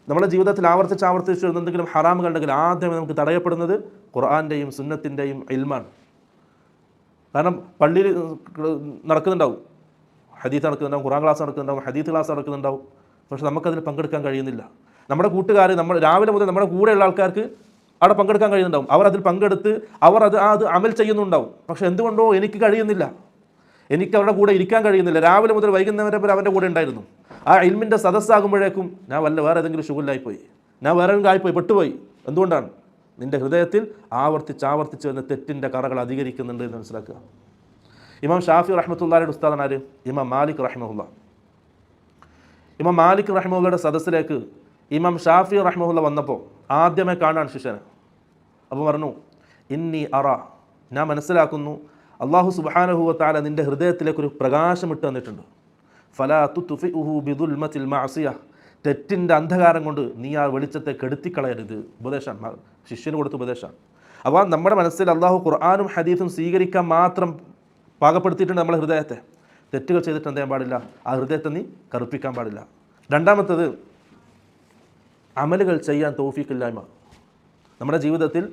നമ്മുടെ ജീവിതത്തിൽ ആവർത്തിച്ച് എന്തെങ്കിലും ഹറാം കണ്ടെങ്കിൽ ആദ്യമേ നമുക്ക് തടയപ്പെടുന്നത് ഖുർആൻ്റെയും സുന്നത്തിൻ്റെയും ഇൽമാണ്. കാരണം പള്ളിയിൽ നടക്കുന്നുണ്ടാവും, ഹദീത്ത് നടക്കുന്നുണ്ടാവും, ഖുർആൻ ക്ലാസ് നടക്കുന്നുണ്ടാവും, ഹദീത്ത് ക്ലാസ് നടക്കുന്നുണ്ടാവും, പക്ഷെ നമുക്കതിൽ പങ്കെടുക്കാൻ കഴിയുന്നില്ല. നമ്മുടെ കൂട്ടുകാർ, നമ്മൾ രാവിലെ മുതൽ നമ്മുടെ കൂടെയുള്ള ആൾക്കാർക്ക് അവിടെ പങ്കെടുക്കാൻ കഴിയുന്നുണ്ടാവും, അവർ അതിൽ പങ്കെടുത്ത് അവർ അത് അമൽ ചെയ്യുന്നുണ്ടാവും. പക്ഷെ എന്തുകൊണ്ടോ എനിക്ക് കഴിയുന്നില്ല, എനിക്ക് അവരുടെ കൂടെ ഇരിക്കാൻ കഴിയുന്നില്ല. രാവിലെ മുതൽ വൈകുന്നേരം വരെ അവൻ്റെ കൂടെ ഉണ്ടായിരുന്നു. ആ ഇൽമിൻ്റെ സദസ്സാകുമ്പോഴേക്കും ഞാൻ വേറെ ഏതെങ്കിലും ഷുഗിലായിപ്പോയി, ഞാൻ വേറെ ആയിപ്പോയി, പെട്ടുപോയി. എന്തുകൊണ്ടാണ്? നിൻ്റെ ഹൃദയത്തിൽ ആവർത്തിച്ച് വന്ന തെറ്റിൻ്റെ കറകൾ അധികരിക്കുന്നുണ്ട് എന്ന് മനസ്സിലാക്കുക. ഇമാം ഷാഫി റഹ്മത്തുള്ളാഹിയുടെ ഉസ്താദാണ് ആര്? ഇമാം മാലിക് റഹ്മത്തുള്ള. ഇമാം മാലിക് റഹ്മത്തുള്ളയുടെ സദസ്സിലേക്ക് ഇമാം ഷാഫി റഹ്മത്തുള്ള വന്നപ്പോൾ ആദ്യമേ കാണാൻ ശിഷ്യന്. അപ്പോൾ പറഞ്ഞു, ഇന്നി അറ, ഞാൻ മനസ്സിലാക്കുന്നു അള്ളാഹു സുബ്ഹാനഹു വ തആല നിൻ്റെ ഹൃദയത്തിലേക്കൊരു പ്രകാശം ഇട്ട് തന്നിട്ടുണ്ട്. ഫലാ തുത്ഫിഉഹു ബിദുൽമത്തിൽ മഅസിയ, തെറ്റിൻ്റെ അന്ധകാരം കൊണ്ട് നീ ആ വെളിച്ചത്തെ കെടുത്തിക്കളയരുത്. ഉപദേശമാണ്, ശിഷ്യന് കൊടുത്ത ഉപദേശമാണ്. അപ്പോൾ നമ്മുടെ മനസ്സിൽ അള്ളാഹു ഖുർആനും ഹദീസും സ്വീകരിക്കാൻ മാത്രം പാകപ്പെടുത്തിയിട്ടുണ്ട് നമ്മുടെ ഹൃദയത്തെ. തെറ്റുകൾ ചെയ്തിട്ട് എന്ത് ചെയ്യാൻ പാടില്ല? ആ ഹൃദയത്തെ നീ കറുപ്പിക്കാൻ പാടില്ല. രണ്ടാമത്തത്, അമലുകൾ ചെയ്യാൻ തൗഫീഖില്ലായ്മ. നമ്മുടെ ജീവിതത്തിൽ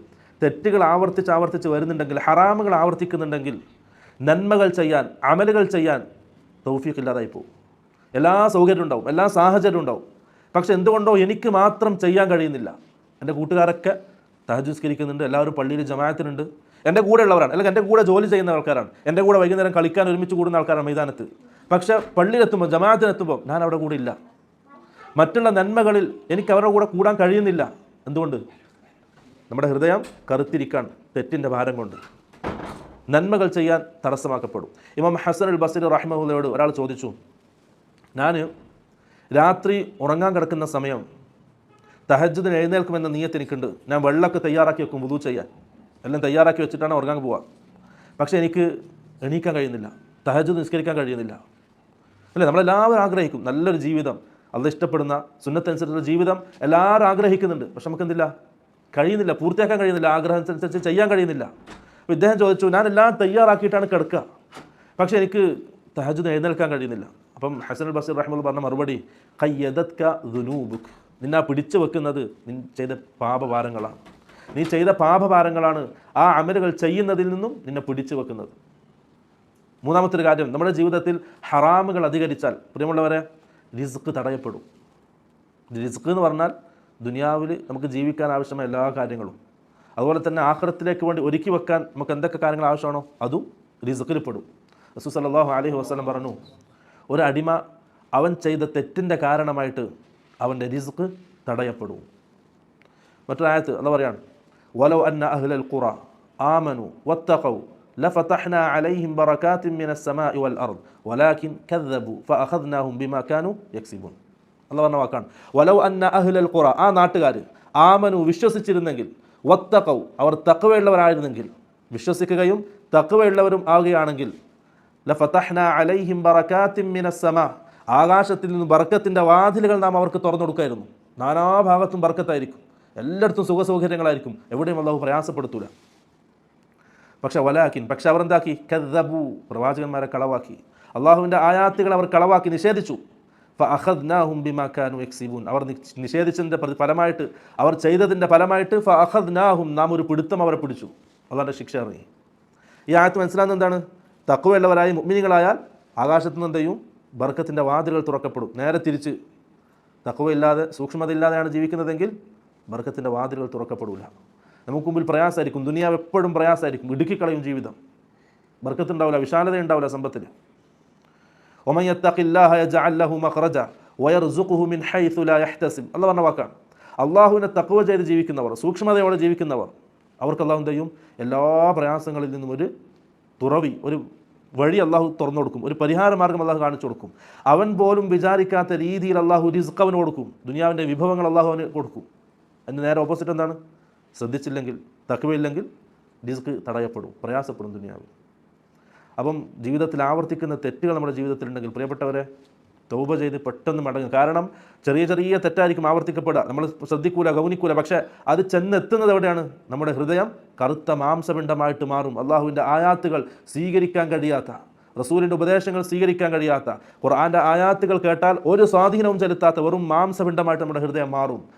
തെറ്റുകൾ ആവർത്തിച്ച് വരുന്നുണ്ടെങ്കിൽ, ഹറാമുകൾ ആവർത്തിക്കുന്നുണ്ടെങ്കിൽ, നന്മകൾ ചെയ്യാൻ, അമലുകൾ ചെയ്യാൻ തൗഫീഖില്ലാതായി പോകും. എല്ലാ സൗകര്യം ഉണ്ടാവും, എല്ലാ സാഹചര്യം ഉണ്ടാവും, പക്ഷെ എന്തുകൊണ്ടോ എനിക്ക് മാത്രം ചെയ്യാൻ കഴിയുന്നില്ല. എൻ്റെ കൂട്ടുകാരൊക്കെ തഹജ്ജുദ് നിസ്കരിക്കുന്നുണ്ട്, എല്ലാവരും പള്ളിയിൽ ജമാഅത്തിനുണ്ട്, എൻ്റെ കൂടെ ഉള്ളവരാണ്, അല്ലെങ്കിൽ എൻ്റെ കൂടെ ജോലി ചെയ്യുന്ന ആൾക്കാരാണ്, എൻ്റെ കൂടെ വൈകുന്നേരം കളിക്കാൻ ഒരുമിച്ച് കൂടുന്ന ആൾക്കാരാണ് മൈതാനത്ത്. പക്ഷേ പള്ളിയിലെത്തുമ്പോൾ, ജമാഅത്തിനെത്തുമ്പോൾ ഞാൻ അവിടെ കൂടെ ഇല്ല. മറ്റുള്ള നന്മകളിൽ എനിക്ക് അവരുടെ കൂടെ കൂടാൻ കഴിയുന്നില്ല. എന്തുകൊണ്ട്? നമ്മുടെ ഹൃദയം കറുത്തിരിക്കാൻ തെറ്റിൻ്റെ ഭാരം കൊണ്ട്. നന്മകൾ ചെയ്യാൻ തടസ്സമാക്കപ്പെടും. ഇമാം ഹസൻ അൽ ബസ്രി റഹിമഹുള്ളയോട് ഒരാൾ ചോദിച്ചു, ഞാൻ രാത്രി ഉറങ്ങാൻ കിടക്കുന്ന സമയം തഹജ്ജുദിന് എഴുന്നേൽക്കുമെന്ന നിയ്യത്ത് എനിക്കുണ്ട്, ഞാൻ വെള്ളമൊക്കെ തയ്യാറാക്കി വെക്കും വുദൂ ചെയ്യാൻ, എല്ലാം തയ്യാറാക്കി വെച്ചിട്ടാണ് ഉറങ്ങാൻ പോവുക. പക്ഷേ എനിക്ക് എണീക്കാൻ കഴിയുന്നില്ല, തഹജ്ജുദ് നിസ്കരിക്കാൻ കഴിയുന്നില്ല. അല്ലേ, നമ്മളെല്ലാവരും ആഗ്രഹിക്കും നല്ലൊരു ജീവിതം, അള്ളാഹ് ഇഷ്ടപ്പെടുന്ന സുന്നത്തനുസരിച്ചുള്ള ജീവിതം എല്ലാവരും ആഗ്രഹിക്കുന്നുണ്ട്. പക്ഷെ നമുക്ക് എന്തില്ല, കഴിയുന്നില്ല, പൂർത്തിയാക്കാൻ കഴിയുന്നില്ല, ആഗ്രഹത്തിനനുസരിച്ച് ചെയ്യാൻ കഴിയുന്നില്ല. അപ്പോൾ ഇദ്ദേഹം ചോദിച്ചു, ഞാൻ എല്ലാം തയ്യാറാക്കിയിട്ടാണ് കിടക്കുക, പക്ഷേ എനിക്ക് തഹജ്ജുദ് എഴുന്നേൽക്കാൻ കഴിയുന്നില്ല. അപ്പം ഹസൻ അൽ ബസ്രി റഹിമഹുല്ലാഹ് പറഞ്ഞ മറുപടി, ഖയ്യദത്ക ദുനൂബുക്, നിന്നെ പിടിച്ചു വെക്കുന്നത് നീ ചെയ്ത പാപഭാരങ്ങളാണ്. നീ ചെയ്ത പാപഭാരങ്ങളാണ് ആ അമലുകൾ ചെയ്യുന്നതിൽ നിന്നും നിന്നെ പിടിച്ചു വെക്കുന്നത്. മൂന്നാമത്തെ കാര്യം, നമ്മുടെ ജീവിതത്തിൽ ഹറാമുകൾ അധികരിച്ചാൽ പ്രിയമുള്ളവരെ റിസ്ക് തടയപ്പെടും. റിസ്ക് എന്ന് പറഞ്ഞാൽ ദുനിയാവിൽ നമുക്ക് ജീവിക്കാൻ ആവശ്യമായ എല്ലാ കാര്യങ്ങളും, അതുപോലെ തന്നെ ആഖിറത്തിലേക്ക് വേണ്ടി ഒരുക്കി വെക്കാൻ നമുക്ക് എന്തൊക്കെ കാര്യങ്ങൾ ആവശ്യമാണോ അതും റിസ്ക്കിൽ പെടും. റസൂൽ സല്ലല്ലാഹു അലൈഹി വസല്ലം പറഞ്ഞു, ഒരു അടിമ അവൻ ചെയ്ത തെറ്റിൻ്റെ കാരണമായിട്ട് അവൻ്റെ റിസ്ക് തടയപ്പെടും. മറ്റൊരായത്ത് അല്ലാഹു പറയാണ്, വലൗ അന്ന അഹ്ലൽ ഖുറ ആമനു വത്തഖൗ ലഫതഹ്നാ അലൈഹിം ബറകാത്തിൻ മിനസ് സമാഇ വൽ അർദ് വലാകിൻ കദ്ദബു ഫഅഖദ്നാഹും ബിമാ കാനൂ യക്സിബൂൻ. അല്ലാഹു പറഞ്ഞ വാക്കാണ്, വലൗ അന്ന അഹ്ലൽ ഖുറ, ആ നാട്ടുകാർ ആമനു വിശ്വസിച്ചിരുന്നെങ്കിൽ, വത്തഖൗ അവർ തഖ്വയുള്ളവരായിരുന്നെങ്കിൽ, വിശ്വസിക്കുകയും തഖ്വയുള്ളവരും ആവുകയാണെങ്കിൽ, ലഫതഹ്നാ അലൈഹിം ബറകാത്തിൻ മിനസ് സമാ, ആകാശത്തിൽ നിന്ന് ബർക്കത്തിൻ്റെ വാതിലുകൾ നാം അവർക്ക് തുറന്നു കൊടുക്കുമായിരുന്നു. നാനാഭാഗത്തും ബർക്കത്തായിരിക്കും, എല്ലായിടത്തും സുഖസൗകര്യങ്ങളായിരിക്കും, എവിടെയും അല്ലാഹു പ്രയാസപ്പെടുത്തൂല. പക്ഷെ അവർ എന്താക്കി? കദ്ദബു, പ്രവാചകന്മാരെ കളവാക്കി, അള്ളാഹുവിൻ്റെ ആയാത്തുകൾ അവർ കളവാക്കി നിഷേധിച്ചു. ഫഅഖദ്നാഹും ബിമാ കാനൂ യക്സിബൂൻ, അവർ നിഷേധിച്ചതിൻ്റെ ഫലമായിട്ട്, അവർ ചെയ്തതിൻ്റെ ഫലമായിട്ട് ഫഅഖദ്നാഹും, നാം ഒരു പിടുത്തം അവരെ പിടിച്ചു. അള്ളാഹുവിൻ്റെ ശിക്ഷ ഇറങ്ങി. ഈ ആയത്ത് മനസ്സിലാകുന്നത് എന്താണ്? തഖ്വയുള്ളവരായി മുഅ്മിനീങ്ങളായാൽ ആകാശത്തു നിന്ന് എന്ത് ചെയ്യും? ബർക്കത്തിൻ്റെ വാതിലുകൾ തുറക്കപ്പെടും. നേരെ തിരിച്ച് തഖ്വയില്ലാതെ സൂക്ഷ്മതയില്ലാതെയാണ് ജീവിക്കുന്നതെങ്കിൽ ബർക്കത്തിൻ്റെ വാതിലുകൾ തുറക്കപ്പെടില്ല. നമുക്ക് മുമ്പിൽ പ്രയാസമായിരിക്കും, ദുനിയാവ് എപ്പോഴും പ്രയാസമായിരിക്കും, ഇടുക്കിക്കളയും ജീവിതം, ബർക്കത്തുണ്ടാവില്ല, വിശാലത ഉണ്ടാവില്ല സമ്പത്തിൽ. വമൻ യത്തഖില്ലാഹ യജ്അൽ ലഹു മഖ്റജ വയർസുഖുഹു മിൻ ഹൈസു ലാ യഹ്തസിബ്. അല്ലാഹു പറഞ്ഞ വാക്കാണ്, അള്ളാഹുവിനെ തഖ്വ ചെയ്ത് ജീവിക്കുന്നവർ, സൂക്ഷ്മതയോടെ ജീവിക്കുന്നവർ, അവർക്ക് അള്ളാഹു എന്ത് ചെയ്യും? എല്ലാ പ്രയാസങ്ങളിൽ നിന്നും ഒരു തുറവി, ഒരു വഴി അള്ളാഹു തുറന്നു കൊടുക്കും, ഒരു പരിഹാര മാർഗം അള്ളാഹു കാണിച്ചു കൊടുക്കും. അവൻ പോലും വിചാരിക്കാത്ത രീതിയിൽ അള്ളാഹു റിസ്ക് അവന് കൊടുക്കും, ദുനിയാവിൻ്റെ വിഭവങ്ങൾ അള്ളാഹു അവന് കൊടുക്കും. അതിന് നേരെ ഓപ്പോസിറ്റ് എന്താണ്? ശ്രദ്ധിച്ചില്ലെങ്കിൽ, തഖ്വയില്ലെങ്കിൽ റിസ്ക് തടയപ്പെടും, പ്രയാസപ്പെടും ദുനിയാവ്. അപ്പം ജീവിതത്തിൽ ആവർത്തിക്കുന്ന തെറ്റുകൾ നമ്മുടെ ജീവിതത്തിലുണ്ടെങ്കിൽ പ്രിയപ്പെട്ടവരെ തൗബ ചെയ്ത് പെട്ടെന്ന് മടങ്ങും. കാരണം ചെറിയ ചെറിയ തെറ്റായിരിക്കും ആവർത്തിക്കപ്പെടുക, നമ്മൾ ശ്രദ്ധിക്കൂല, ഗൗനിക്കൂല. പക്ഷേ അത് ചെന്നെത്തുന്നത് എവിടെയാണ്? നമ്മുടെ ഹൃദയം കറുത്ത മാംസപിണ്ഡമായിട്ട് മാറും. അള്ളാഹുവിൻ്റെ ആയാത്തുകൾ സ്വീകരിക്കാൻ കഴിയാത്ത, റസൂലിൻ്റെ ഉപദേശങ്ങൾ സ്വീകരിക്കാൻ കഴിയാത്ത, ഖുർആൻ്റെ ആയാത്തുകൾ കേട്ടാൽ ഒരു സ്വാധീനവും ചെലുത്താത്ത വെറും മാംസപിണ്ഡമായിട്ട് നമ്മുടെ ഹൃദയം മാറും.